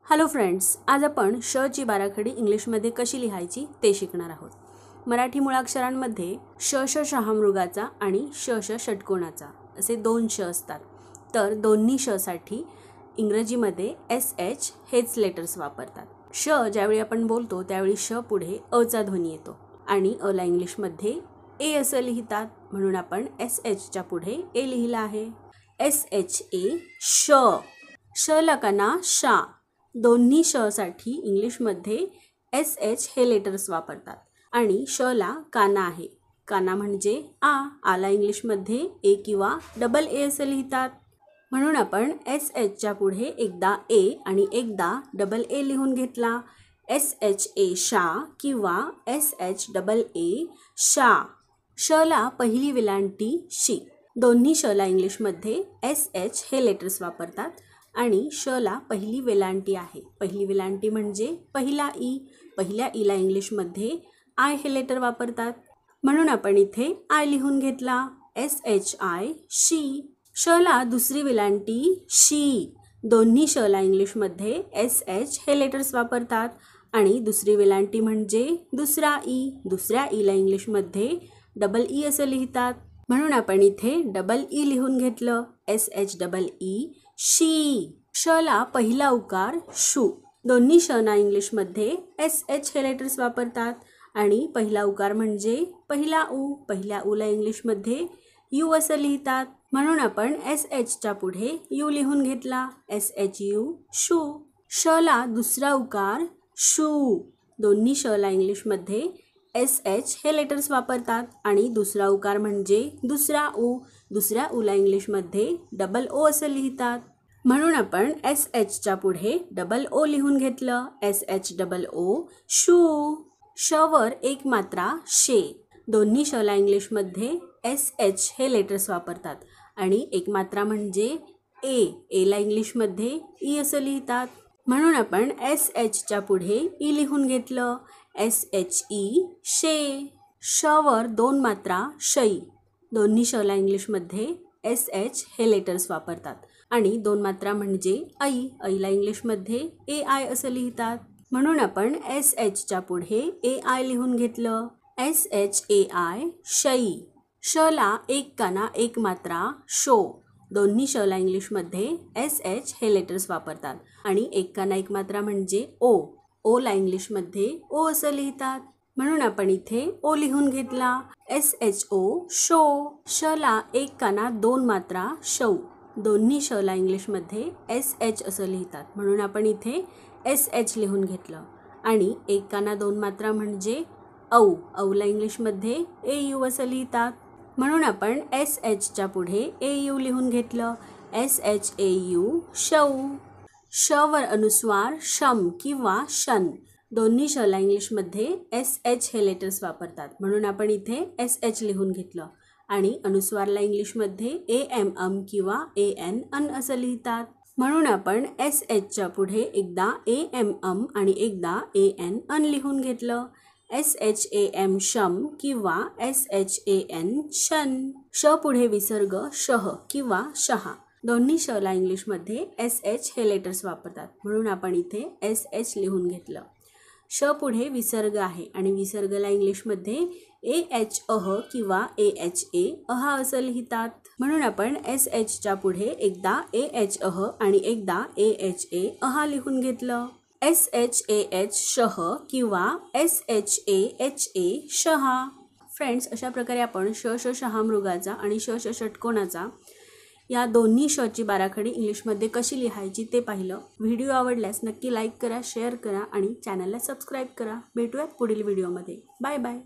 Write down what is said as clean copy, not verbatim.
Hello friends, आज आपण श ची बाराखडी इंग्लिशमध्ये कशी लिहायची ते शिकणार आहोत। मराठी मुळाक्षरांमध्ये श श शहामृगाचा आणि श श षटकोनाचा असे दोन श असतात। तर दोन्ही श साठी इंग्रजीमध्ये SH हेच लेटर्स वापरतात। श ज्यावेळी आपण बोलतो त्यावेळी श पुढे अ चा ध्वनी येतो आणि अ ला इंग्लिशमध्ये ए असं लिहितात, म्हणून आपण SH च्या पुढे ए लिहिला आहे। SHA श, श ला काना शा। दोन्ही श साठी इंग्लिशमध्ये SH हे लेटर्स वापरतात आणि श ला काना आहे। काना म्हणजे आला इंग्लिशमध्ये ए किंवा डबल ए असं लिहितात, म्हणून आपण SH च्या पुढे एकदा ए आणि एकदा डबल ए लिहून घेतला। SHA शा किंवा SHAA शा। श ला पहिली वेलांटी शी। दोन्ही श ला इंग्लिशमध्ये SH हे लेटर्स वापरतात आणि श ला पहिली वेलांटी आहे। पहिली वेलांटी म्हणजे पहिला ई। पहिल्या ई ला इंग्लिशमध्ये आय हे लेटर वापरतात, म्हणून आपण इथे आय लिहून घेतला। SHI शी। श ला दुसरी वेलांटी शी। दोन्ही श ला इंग्लिशमध्ये SH हे लेटर्स वापरतात आणि दुसरी वेलांटी म्हणजे दुसरा ई। दुसऱ्या ई ला इंग्लिशमध्ये डबल ई असं लिहितात, म्हणून आपण इथे डबल ई लिहून घेतलं। SHEE शी। श ला पहिला उकार शू। दोन्ही श ना इंग्लिशमध्ये SH हे लेटर्स वापरतात आणि पहिला उकार म्हणजे पहिला ऊ। पहिल्या ऊ ला इंग्लिशमध्ये यू असं लिहितात, म्हणून आपण SH च्या पुढे यू लिहून घेतला। SHU shoe. श ला दुसरा उकार शू। दोन्ही श ला इंग्लिशमध्ये SH हे लेटर्स वापरतात आणि दुसरा उकार म्हणजे दुसरा ऊ। दुसऱ्या ऊ ला इंग्लिशमध्ये डबल ओ असं लिहितात, म्हणून आपण SH च्या पुढे डबल ओ लिहून घेतलं। SHOO shoe. श वर एक मात्रा शे। दोन्ही श ला इंग्लिशमध्ये SH हे लेटर्स वापरतात आणि एक मात्रा म्हणजे ए ला इंग्लिशमध्ये ई असं लिहितात, म्हणून आपण SH च्या पुढे ई लिहून घेतलं। SHE शे। श वर दोन मात्रा शई। दोन्ही श ला इंग्लिशमध्ये SH हे लेटर्स वापरतात आणि दोन मात्रा म्हणजे ऐ ला इंग्लिशमध्ये AI असं लिहितात, म्हणून आपण SH च्या पुढे AI लिहून घेतलं। SHAI शई। श ला एक काना एक मात्रा शो। दोन्ही श ला इंग्लिशमध्ये SH हे लेटर्स वापरतात आणि एक काना एक मात्रा म्हणजे ओ ला इंग्लिशमध्ये ओ असं लिहितात, म्हणून आपण इथे ओ लिहून घेतला। SHO show. श ला एक काना दोन मात्रा शौ। दोन्ही श ला इंग्लिशमध्ये SH असं लिहितात, म्हणून आपण इथे SH लिहून घेतलं आणि एक काना दोन मात्रा म्हणजे औ ला इंग्लिशमध्ये AU असं लिहितात, म्हणून आपण SH च्या पुढे AU लिहून घेतलं। SHAU शौ। श वर अनुस्वार शम किंवा शन। दोन्ही श ला इंग्लिशमध्ये SH हे लेटर्स वापरतात, म्हणून आपण इथे SH लिहून घेतलं आणि अनुस्वारला इंग्लिशमध्ये AM किंवा AN असं लिहितात, म्हणून आपण SH च्या पुढे एकदा AM आणि एकदा AN लिहून घेतलं। SHAM शम किंवा SHAN शन। श पुढे विसर्ग शह किंवा शहा। दोन्ही श ला इंग्लिशमध्ये SH हे लेटर्स वापरतात, म्हणून आपण इथे SH लिहून घेतलं। श पुढे विसर्ग आहे आणि विसर्गला इंग्लिशमध्ये AH किंवा AHA अहा असं लिहितात, म्हणून आपण SH च्या पुढे एकदा AH आणि एकदा AHA अहा लिहून घेतलं। SHAH शह किंवा SHAHA शहा। फ्रेंड्स, अशा प्रकारे आपण श श शहामृगाचा आणि श श षटकोनाचा या दोन्ही श ची बाराखडी इंग्लिशमध्ये कशी लिहायची ते पाहिलं। व्हिडिओ आवडल्यास नक्की लाईक करा, शेअर करा आणि चॅनलला सबस्क्राईब करा। भेटूयात पुढील व्हिडिओमध्ये। Bye bye.